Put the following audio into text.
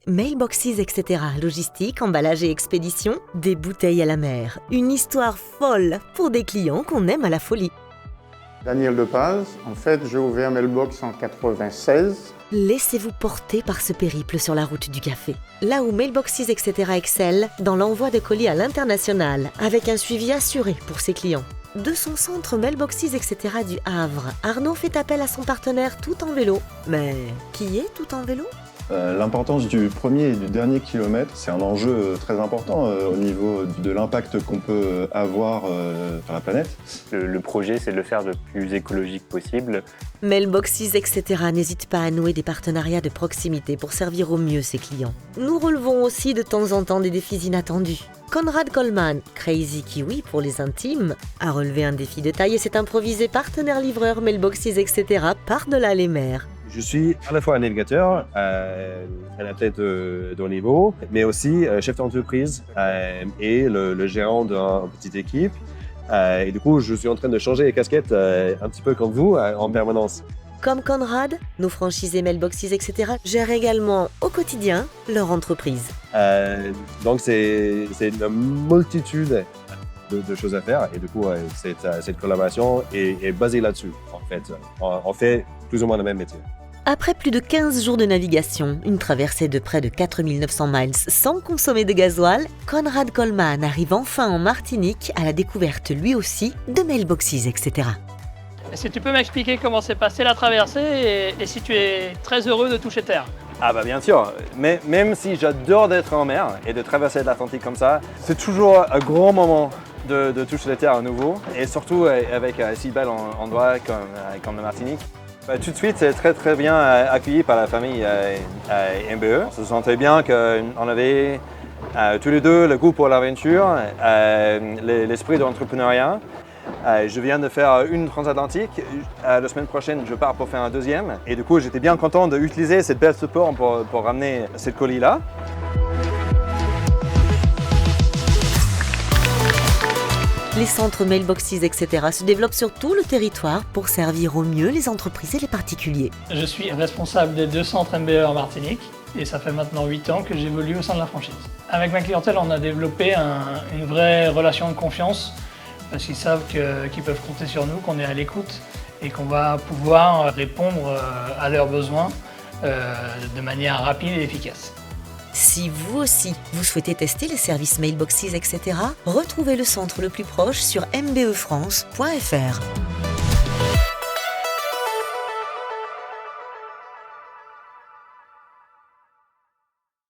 Mailboxes, etc. Logistique, emballage et expédition, des bouteilles à la mer. Une histoire folle pour des clients qu'on aime à la folie. Daniel Lepaz, en fait, j'ai ouvert Mailbox en 96. Laissez-vous porter par ce périple sur la route du café. Là où Mailboxes, etc. excelle dans l'envoi de colis à l'international, avec un suivi assuré pour ses clients. De son centre Mailboxes, etc. du Havre, Arnaud fait appel à son partenaire Tout en vélo. Mais qui est Tout en vélo ? L'importance du premier et du dernier kilomètre, c'est un enjeu très important au niveau de l'impact qu'on peut avoir sur la planète. Le projet, c'est de le faire le plus écologique possible. Mailboxes, etc. n'hésite pas à nouer des partenariats de proximité pour servir au mieux ses clients. Nous relevons aussi de temps en temps des défis inattendus. Conrad Coleman, Crazy Kiwi pour les intimes, a relevé un défi de taille et s'est improvisé partenaire livreur Mailboxes, etc. par-delà les mers. Je suis à la fois un navigateur, un athlète de haut niveau, mais aussi chef d'entreprise et le gérant d'une petite équipe. Et du coup, je suis en train de changer les casquettes un petit peu comme vous en permanence. Comme Conrad, nos franchisés Mailboxes, etc. gèrent également au quotidien leur entreprise. Donc c'est une multitude de choses à faire et du coup, cette collaboration est basée là-dessus en fait. On fait plus ou moins le même métier. Après plus de 15 jours de navigation, une traversée de près de 4900 miles sans consommer de gasoil, Conrad Coleman arrive enfin en Martinique à la découverte lui aussi de Mailboxes, etc. Est-ce que tu peux m'expliquer comment s'est passée la traversée et si tu es très heureux de toucher terre ? Ah bah bien sûr, mais même si j'adore d'être en mer et de traverser l'Atlantique comme ça, c'est toujours un grand moment de toucher la terre à nouveau et surtout avec un si bel endroit comme la Martinique. Tout de suite, c'est très bien accueilli par la famille MBE. On se sentait bien qu'on avait tous les deux le goût pour l'aventure, l'esprit de l'entrepreneuriat. Je viens de faire une transatlantique. La semaine prochaine, je pars pour faire un deuxième. Et du coup, j'étais bien content d'utiliser cette belle support pour ramener cette colis-là. Les centres Mailboxes, etc. se développent sur tout le territoire pour servir au mieux les entreprises et les particuliers. Je suis responsable des 2 centres MBE en Martinique et ça fait maintenant 8 ans que j'évolue au sein de la franchise. Avec ma clientèle, on a développé une vraie relation de confiance parce qu'ils savent qu'ils peuvent compter sur nous, qu'on est à l'écoute et qu'on va pouvoir répondre à leurs besoins de manière rapide et efficace. Si vous aussi, vous souhaitez tester les services Mailboxes, etc., retrouvez le centre le plus proche sur mbefrance.fr.